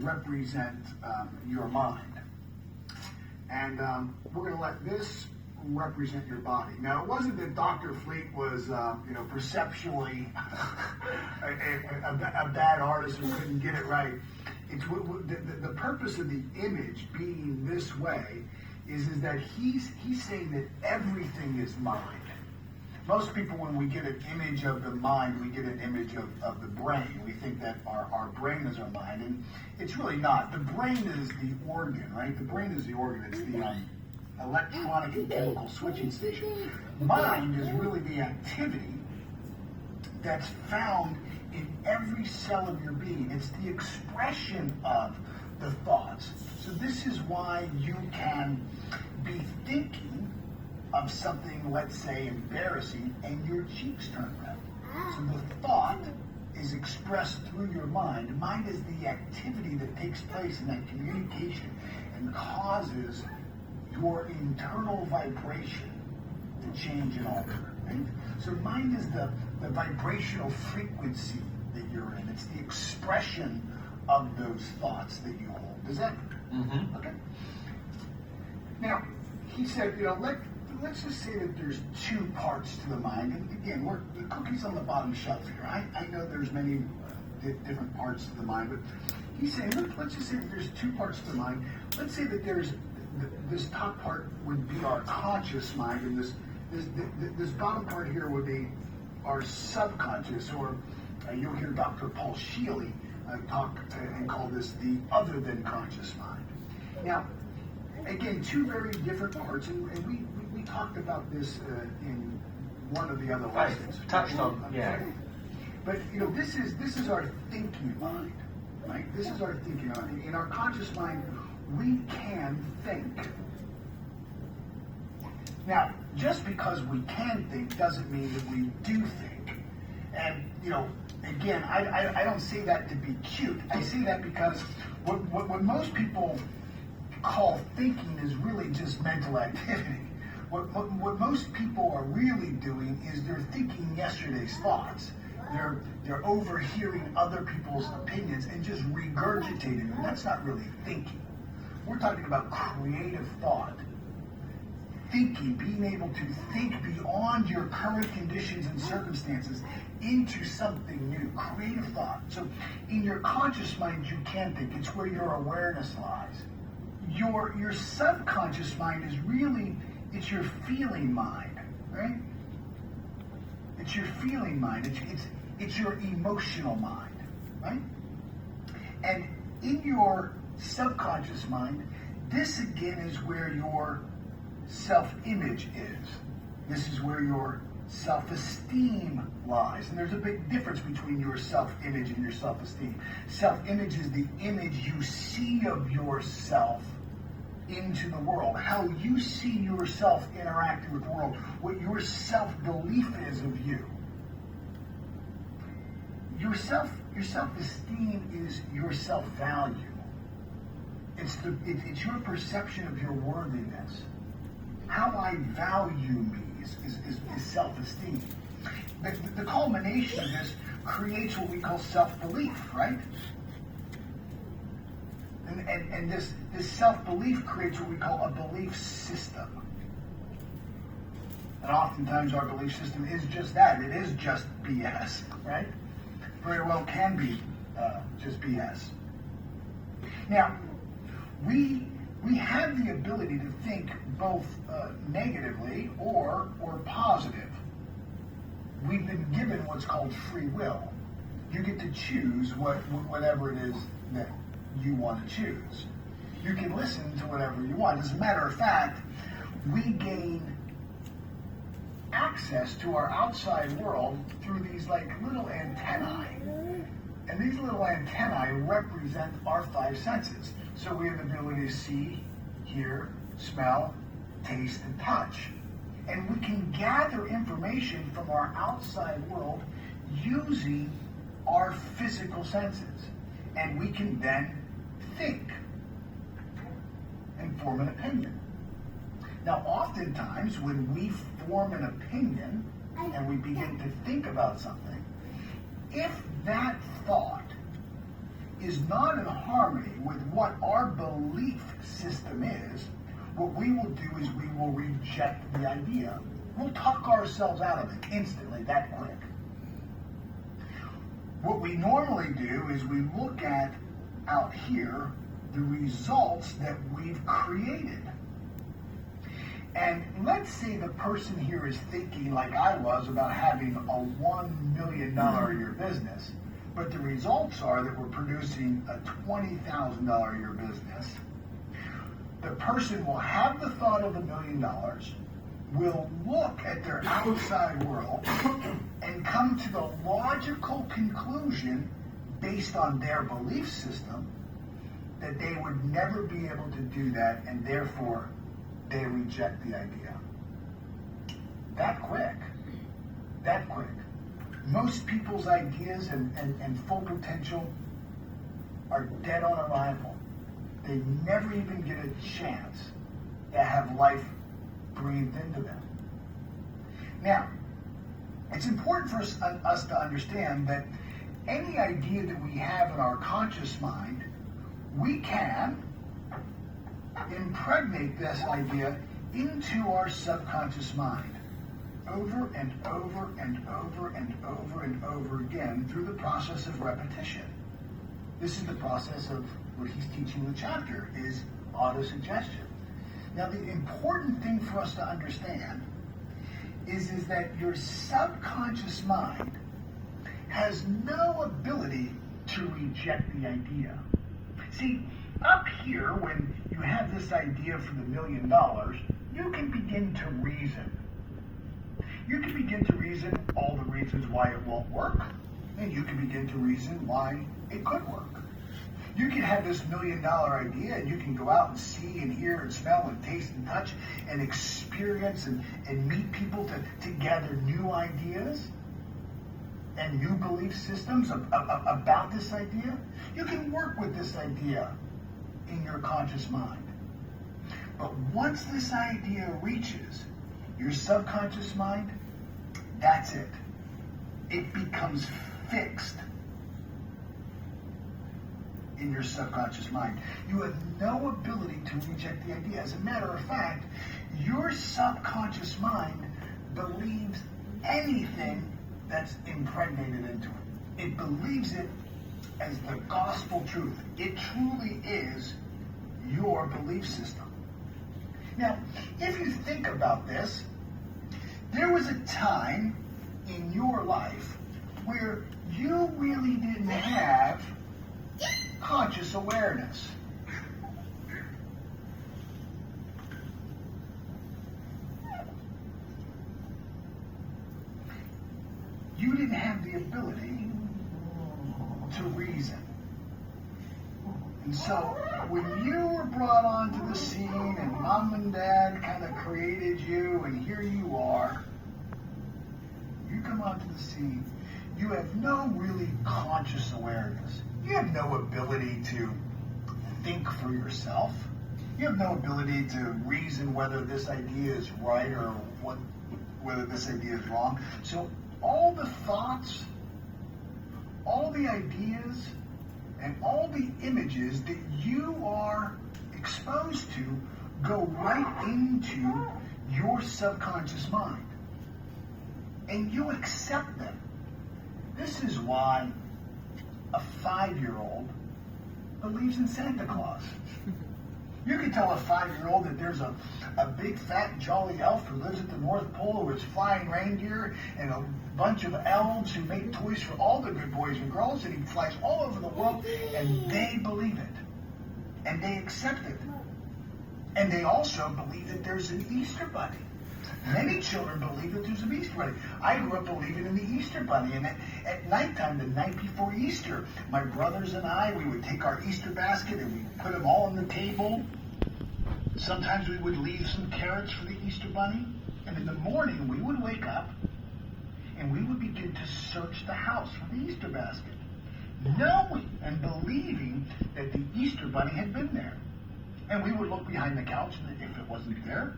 represent your mind. And we're going to let this represent your body. Now, it wasn't that Dr. Fleet was, perceptually a bad artist who couldn't get it right. It's the purpose of the image being this way is that he's saying that everything is mind. Most people, when we get an image of the mind, we get an image of the brain. We think that our brain is our mind, and it's really not. The brain is the organ, right? The brain is the organ. It's the electronic and chemical switching station. Mind is really the activity that's found in every cell of your being. It's the expression of the thoughts. So this is why you can be thinking of something, let's say, embarrassing, and your cheeks turn red. So the thought is expressed through your mind. Mind is the activity that takes place in that communication and causes your internal vibration to change and alter. Right? So mind is the vibrational frequency that you're in. It's the expression of those thoughts that you hold. Does that? Mm-hmm. Okay. Now, he said, let's just say that there's two parts to the mind. And again, the cookie's on the bottom shelf here. I know there's many different parts to the mind, but he's saying, let's just say that there's two parts to the mind. Let's say that there's this top part would be our conscious mind, and this bottom part here would be our subconscious, or you'll hear Dr. Paul Sheely talk and call this the other than conscious mind. Now, again, two very different parts, and we talked about this in one of the other lessons. Touched on, yeah. But this is our thinking mind, right? This is our thinking mind. In our conscious mind, we can think. Now, just because we can think doesn't mean that we do think. And again, I don't say that to be cute. I say that because what most people call thinking is really just mental activity. What most people are really doing is they're thinking yesterday's thoughts. They're overhearing other people's opinions and just regurgitating them. That's not really thinking. We're talking about creative thought. Thinking, being able to think beyond your current conditions and circumstances into something new. Creative thought. So in your conscious mind, you can think. It's where your awareness lies. Your subconscious mind is really, it's your feeling mind, right? It's your feeling mind. It's your emotional mind, right? And in your subconscious mind, this again is where your self-image is. This is where your self-esteem lies. And there's a big difference between your self-image and your self-esteem. Self-image is the image you see of yourself into the world, how you see yourself interacting with the world, what your self-belief is of you. Your self-esteem is your self-value. It's your perception of your worthiness. How I value me is self-esteem. The culmination of this creates what we call self-belief, right? And this self-belief creates what we call a belief system. And oftentimes our belief system is just that. It is just BS, right? Very well can be just BS. Now, we have the ability to think both negatively or positive. We've been given what's called free will. You get to choose whatever it is that you want to choose. You can listen to whatever you want. As a matter of fact, we gain access to our outside world through these little antennae. And these little antennae represent our five senses. So we have the ability to see, hear, smell, taste, and touch. And we can gather information from our outside world using our physical senses. And we can then think and form an opinion. Now, oftentimes, when we form an opinion and we begin to think about something, if that thought is not in harmony with what our belief system is, what we will do is we will reject the idea. We'll talk ourselves out of it instantly, that quick. What we normally do is we look at out here the results that we've created. And let's say the person here is thinking like I was about having a $1 million a year business, but the results are that we're producing a $20,000 a year business. The person will have the thought of $1 million, will look at their outside world and come to the logical conclusion based on their belief system that they would never be able to do that, and therefore they reject the idea. That quick. Most people's ideas and full potential are dead on arrival. They never even get a chance to have life breathed into them. Now, it's important for us to understand that any idea that we have in our conscious mind, we can impregnate this idea into our subconscious mind over and over and over and over and over again through the process of repetition. This is the process of what he's teaching in the chapter, is autosuggestion. Now, the important thing for us to understand is that your subconscious mind has no ability to reject the idea. See, up here, when you have this idea for the $1 million, you can begin to reason. You can begin to reason all the reasons why it won't work, and you can begin to reason why it could work. You can have this $1 million idea, and you can go out and see and hear and smell and taste and touch and experience and meet people to gather new ideas and new belief systems about this idea. You can work with this idea in your conscious mind. But once this idea reaches your subconscious mind, that's it. It becomes fixed in your subconscious mind. You have no ability to reject the idea. As a matter of fact, your subconscious mind believes anything that's impregnated into it. It believes it as the gospel truth. It truly is your belief system. Now, if you think about this, there was a time in your life where you really didn't have conscious awareness. You didn't have the ability to reason. And so when you were brought onto the scene and mom and dad kind of created you, and here you are, you come onto the scene, you have no really conscious awareness. You have no ability to think for yourself. You have no ability to reason whether this idea is right or whether this idea is wrong. So all the thoughts, all the ideas, and all the images that you are exposed to go right into your subconscious mind. And you accept them. This is why a 5-year-old believes in Santa Claus. You can tell a 5-year-old that there's a big, fat, jolly elf who lives at the North Pole who is flying reindeer and a bunch of elves who make toys for all the good boys and girls, and he flies all over the world, and they believe it. And they accept it. And they also believe that there's an Easter Bunny. Many children believe that there's an Easter Bunny. I grew up believing in the Easter Bunny, and at nighttime, the night before Easter, my brothers and I, we would take our Easter basket and we'd put them all on the table. Sometimes we would leave some carrots for the Easter Bunny, and in the morning we would wake up and we would begin to search the house for the Easter basket, knowing and believing that the Easter Bunny had been there. And we would look behind the couch, and if it wasn't there,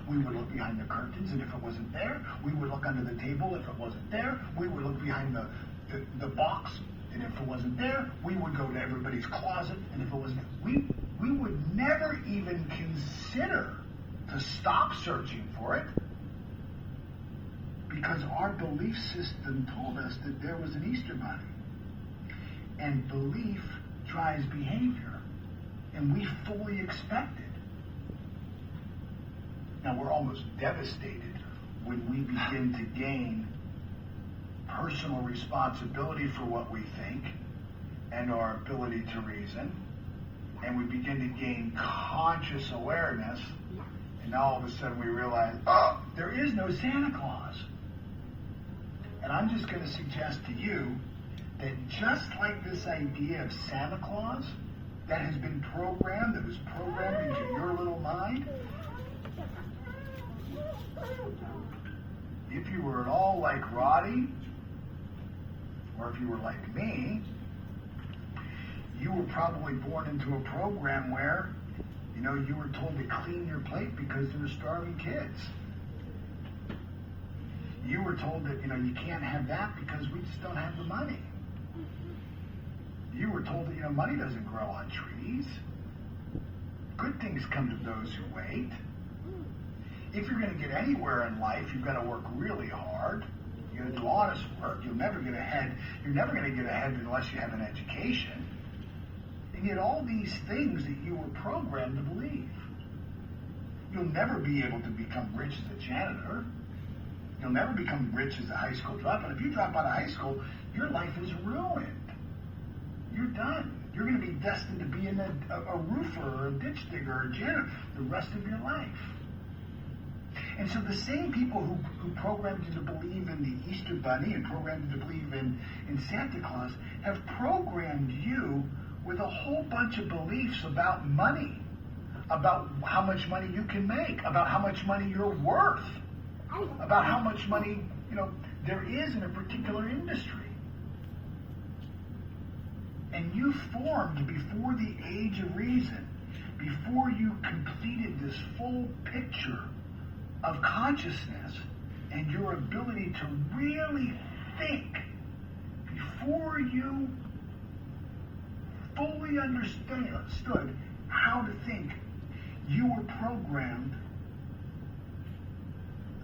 we would look behind the curtains, and if it wasn't there, we would look under the table. If it wasn't there, we would look behind the box. And if it wasn't there, we would go to everybody's closet. And if it wasn't, we would never even consider to stop searching for it, because our belief system told us that there was an Easter bunny. And belief drives behavior, and we fully expect it. Now, we're almost devastated when we begin to gain personal responsibility for what we think and our ability to reason, and we begin to gain conscious awareness, and now all of a sudden we realize, oh, there is no Santa Claus. And I'm just going to suggest to you that just like this idea of Santa Claus that has been programmed, that was programmed into your little mind, if you were at all like Roddy, or if you were like me, you were probably born into a program where, you were told to clean your plate because there were starving kids. You were told that, you can't have that because we just don't have the money. You were told that, money doesn't grow on trees. Good things come to those who wait. If you're going to get anywhere in life, you've got to work really hard. You're going to do honest work. You'll never get ahead. You're never going to get ahead unless you have an education. And yet all these things that you were programmed to believe. You'll never be able to become rich as a janitor. You'll never become rich as a high school dropout. If you drop out of high school, your life is ruined. You're done. You're going to be destined to be in a roofer or a ditch digger or a janitor the rest of your life. And so the same people who programmed you to believe in the Easter Bunny and programmed you to believe in Santa Claus have programmed you with a whole bunch of beliefs about money, about how much money you can make, about how much money you're worth, about how much money, there is in a particular industry. And you formed before the age of reason, before you completed this full picture of consciousness and your ability to really think, before you fully understood how to think, you were programmed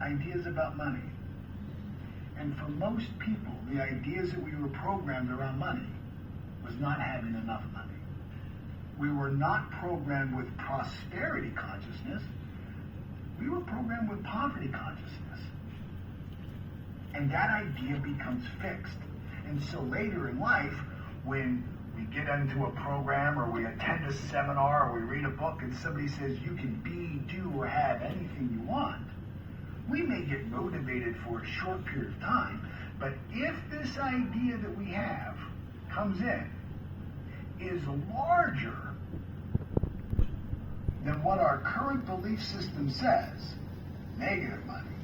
ideas about money. And for most people, the ideas that we were programmed around money was not having enough money. We were not programmed with prosperity consciousness. We were programmed with poverty consciousness. And that idea becomes fixed. And so later in life, when we get into a program or we attend a seminar or we read a book and somebody says you can be, do, or have anything you want, we may get motivated for a short period of time, but if this idea that we have comes in is larger than what our current belief system says, negative money,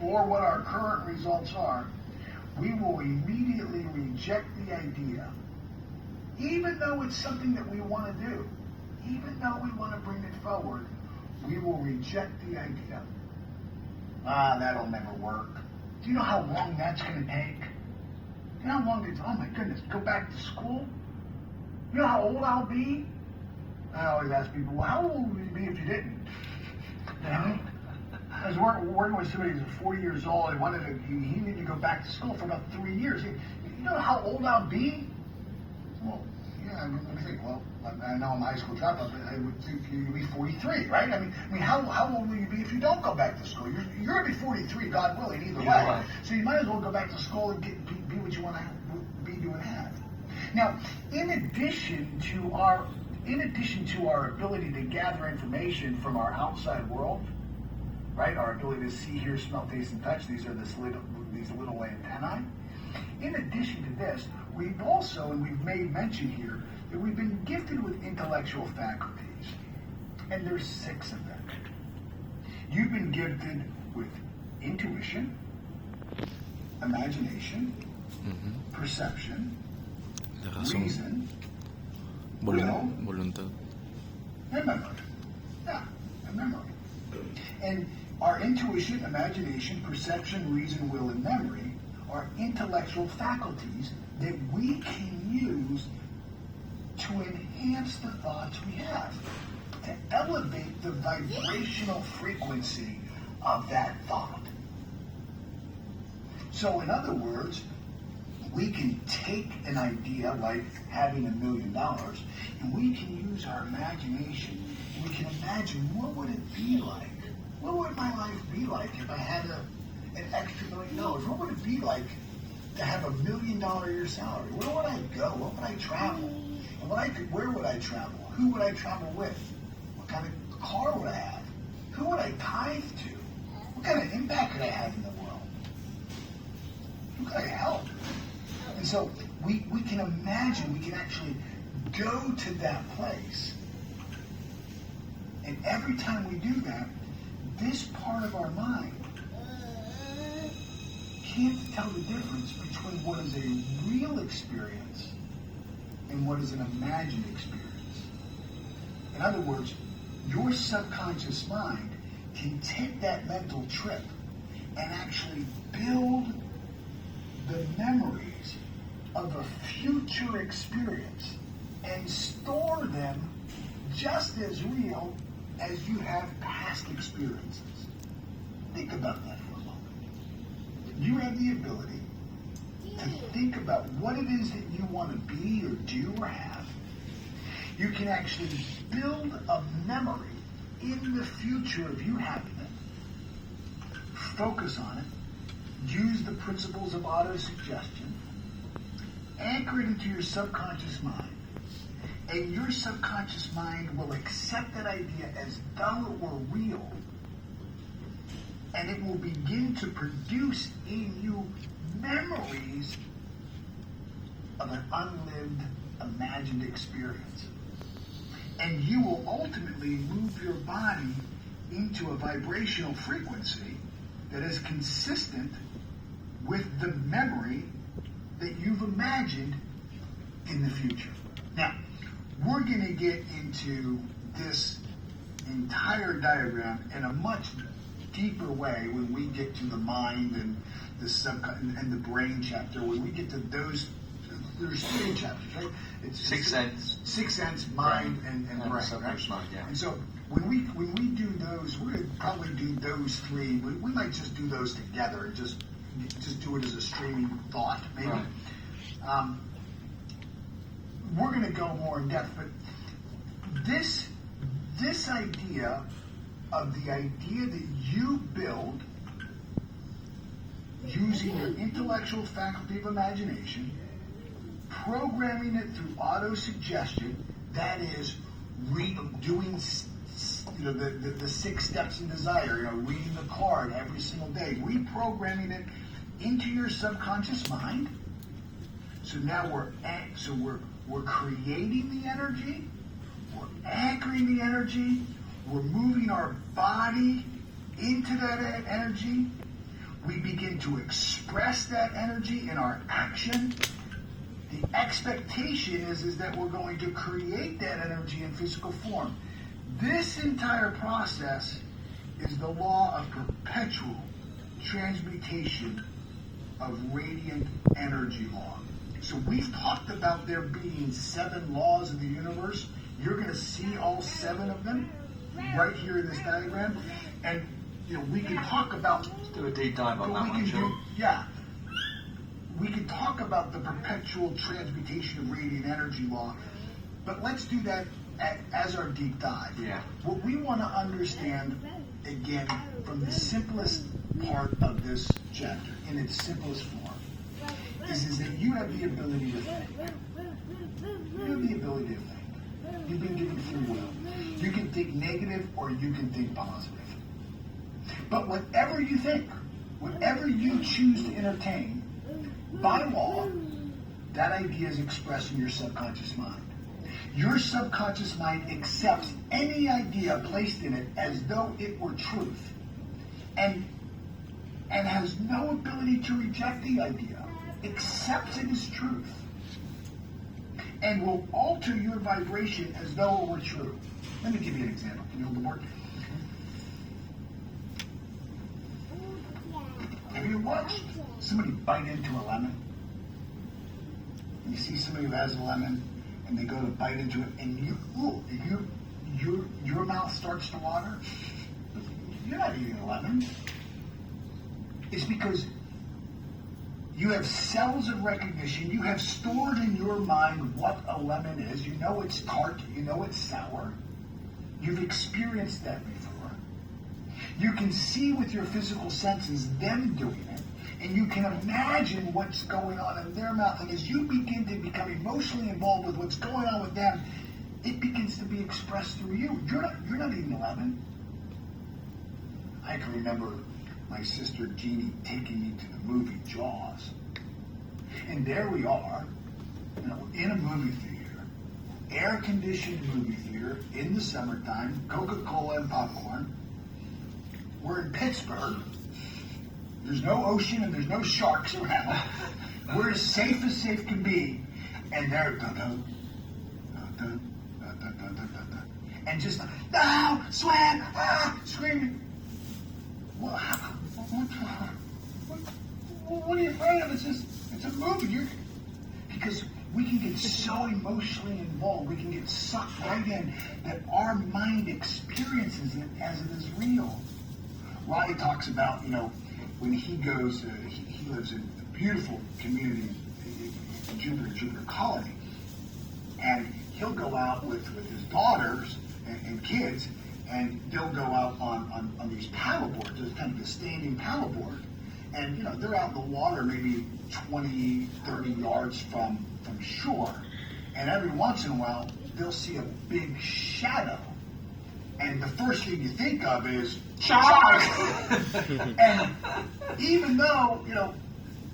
or what our current results are, we will immediately reject the idea, even though it's something that we want to do, even though we want to bring it forward, we will reject the idea. That'll never work. Do you know how long that's going to take? You know how long it's, oh my goodness, go back to school? You know how old I'll be? I always ask people, well, how old would you be if you didn't? You know? I was working with somebody who's 40 years old and he needed to go back to school for about 3 years. You know how old I'll be? Well, yeah, let me think. Well, I know I'm a high school dropout, but I would think you'd be 43, right? I mean, how old will you be if you don't go back to school? You're going to be 43, God willing, either way. Right. So you might as well go back to school and be what you want to be, do, and have. Now, in addition to our ability to gather information from our outside world, right? Our ability to see, hear, smell, taste, and touch. These are these little antennae. In addition to this, we've also, and we've made mention here, that we've been gifted with intellectual faculties. And there's 6 of them. You've been gifted with intuition, imagination, perception, reason, will, voluntad, and memory. Yeah, and memory. And our intuition, imagination, perception, reason, will, and memory are intellectual faculties that we can use to enhance the thoughts we have, to elevate the vibrational frequency of that thought. So in other words, we can take an idea like having $1 million, and we can use our imagination. We can imagine, what would it be like? What would my life be like if I had an extra $1 million? What would it be like to have $1 million a year salary? Where would I go? What would I travel? And where would I travel? Who would I travel with? What kind of car would I have? Who would I tithe to? What kind of impact could I have in the world? Who could I help? And so we can imagine, we can actually go to that place. And every time we do that, this part of our mind can't tell the difference between what is a real experience and what is an imagined experience. In other words, your subconscious mind can take that mental trip and actually build the memories of a future experience and store them just as real as you have past experiences. Think about that for a moment. You have the ability to think about what it is that you want to be or do or have. You can actually build a memory in the future of you having it. Focus on it. Use the principles of autosuggestion. Anchor it into your subconscious mind. And your subconscious mind will accept that idea as though it were real. And it will begin to produce in you memories of an unlived, imagined experience. And you will ultimately move your body into a vibrational frequency that is consistent with the memory that you've imagined in the future. Now, we're going to get into this entire diagram in a much deeper way when we get to the mind and the and the brain chapter. When we get to those, there's 3 chapters, right? It's Sixth sense, mind, and brain, right? Mind, yeah. And so when we do those, we're going to probably do those 3. We might just do those together and just do it as a streaming thought, maybe. Right. We're going to go more in depth, but this idea of the idea that you build using your intellectual faculty of imagination, programming it through autosuggestion, that is doing the 6 steps in desire, reading the card every single day, reprogramming it into your subconscious mind. So now we're creating the energy, we're anchoring the energy, we're moving our body into that energy. We begin to express that energy in our action. The expectation is that we're going to create that energy in physical form. This entire process is the law of perpetual transmutation of radiant energy law. So we've talked about there being 7 laws of the universe. You're going to see all 7 of them right here in this diagram. And we can talk about... Let's do a deep dive on that one, Joe. Yeah. We can talk about the perpetual transmutation of radiant energy law, but let's do that as our deep dive. Yeah. What we want to understand, again, from the simplest part of this chapter, in its simplest form, is that you have the ability to think. You have the ability to think. You've been given free will. You can think negative or you can think positive. But whatever you think, whatever you choose to entertain, by law, that idea is expressed in your subconscious mind. Your subconscious mind accepts any idea placed in it as though it were truth, and has no ability to reject the idea, accepts it as truth, and will alter your vibration as though it were true. Let me give you an example. Can you hold the board? Have you watched somebody bite into a lemon? You see somebody who has a lemon, and they go to bite into it, and your mouth starts to water. You're not eating a lemon. It's because you have cells of recognition. You have stored in your mind what a lemon is. You know it's tart. You know it's sour. You've experienced that before. You can see with your physical senses them doing it. And you can imagine what's going on in their mouth. And as you begin to become emotionally involved with what's going on with them, it begins to be expressed through you. You're not eating a lemon. I can remember my sister Jeannie taking me to the movie Jaws. And there we are, in a movie theater, air-conditioned movie theater in the summertime, Coca-Cola and popcorn. We're in Pittsburgh. There's no ocean and there's no sharks around. We're as safe can be. And they're and just swim, screaming. Well, what are you afraid of? It's a movie. Because we can get so emotionally involved, we can get sucked right in that our mind experiences it as it is real. Ronnie talks about, when he goes, he lives in a beautiful community in Jupiter Colony, and he'll go out with his daughters and kids, and they'll go out on these paddle boards. There's kind of a standing paddle board, and they're out in the water maybe 20, 30 yards from shore, and every once in a while they'll see a big shadow, and the first thing you think of is shark. And even though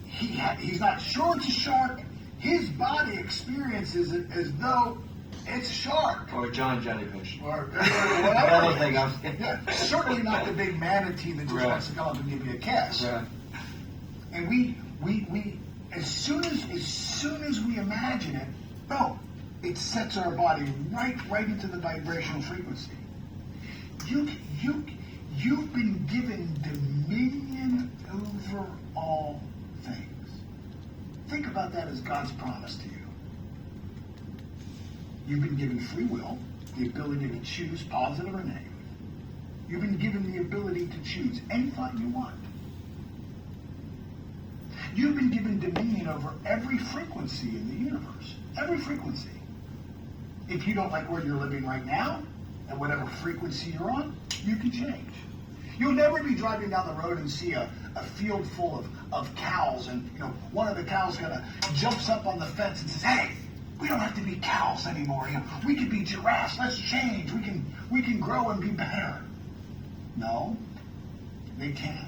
he's not sure it's a shark, his body experiences it as though it's a shark. Or a giant jellyfish. Or whatever. Yeah, certainly not the big manatee that just wants to come up and give you a kiss. Yeah. And we as soon as we imagine it, boom, it sets our body right into the vibrational frequency. You've been given dominion over all things. Think about that as God's promise to you. You've been given free will, the ability to choose positive or negative. You've been given the ability to choose any thought you want. You've been given dominion over every frequency in the universe. Every frequency. If you don't like where you're living right now, and whatever frequency you're on, you can change. You'll never be driving down the road and see a field full of cows, and one of the cows jumps up on the fence and says, "Hey, we don't have to be cows anymore. We can be giraffes. Let's change. We can grow and be better." No, they can't.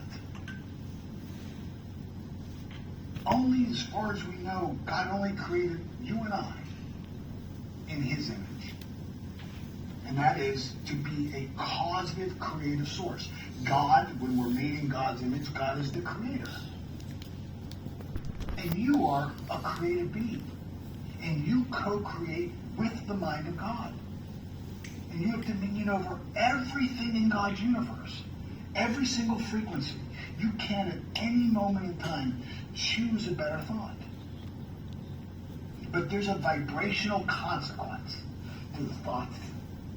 Only as far as we know, God only created you and I in His image. And that is to be a causative creative source. God, when we're made in God's image, God is the creator. And you are a creative being. And you co-create with the mind of God. And you have dominion over everything in God's universe. Every single frequency. You can at any moment in time choose a better thought. But there's a vibrational consequence to the thoughts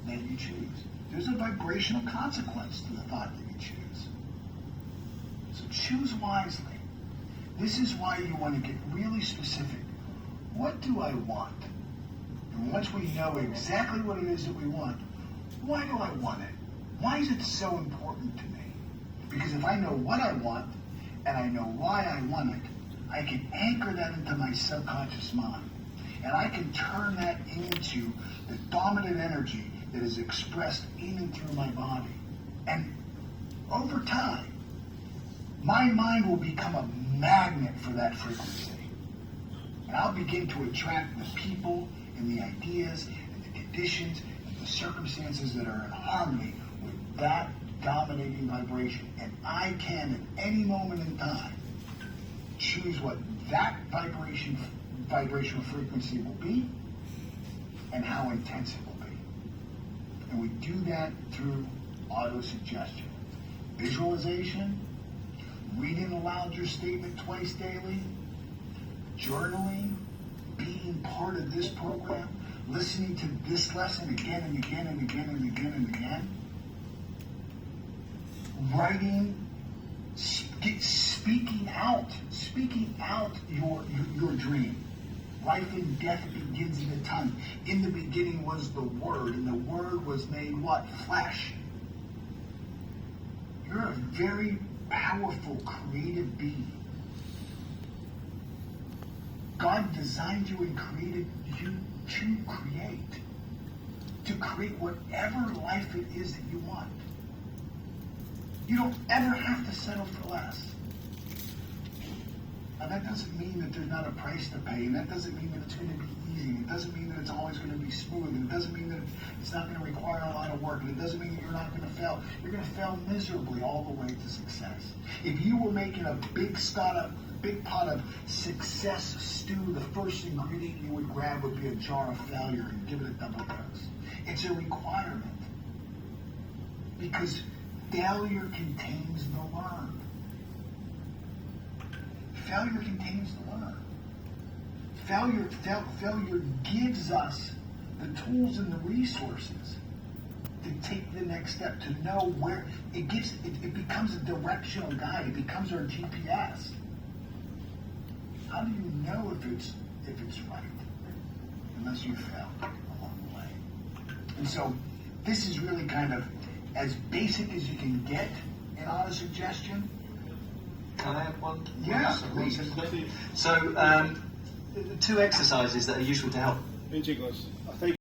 that you choose. There's a vibrational consequence to the thought that you choose. So choose wisely. This is why you want to get really specific. What do I want? And once we know exactly what it is that we want, why do I want it? Why is it so important to me? Because if I know what I want, and I know why I want it, I can anchor that into my subconscious mind. And I can turn that into the dominant energy that is expressed in and through my body. And over time, my mind will become a magnet for that frequency. And I'll begin to attract the people and the ideas and the conditions and the circumstances that are in harmony with that dominating vibration. And I can, at any moment in time, choose what that vibrational frequency will be and how intense it will be. And we do that through autosuggestion, visualization, reading aloud your statement twice daily, journaling, being part of this program, listening to this lesson again and again and again and again and again, writing, speaking out your dream. Life and death begins in the tongue. In the beginning was the Word, and the Word was made what? Flesh. You're a very powerful, creative being. God designed you and created you to create whatever life it is that you want. You don't ever have to settle for less. Now that doesn't mean that there's not a price to pay, and that doesn't mean that it's going to be easy, and it doesn't mean that it's always going to be smooth, and it doesn't mean that it's not going to require a lot of work, and it doesn't mean that you're not going to fail. You're going to fail miserably all the way to success. If you were making a big pot of success stew, the first ingredient you would grab would be a jar of failure and give it a double dose. It's a requirement. Because failure contains the learn. Failure contains the learn. Failure gives us the tools and the resources to take the next step, to know where it becomes a directional guide. It becomes our GPS. How do you know if it's right? Unless you fail along the way. And so this is really kind of as basic as you can get in auto suggestion. Can I have one? Yeah, please. So, two exercises that are useful to help. Ven chicos.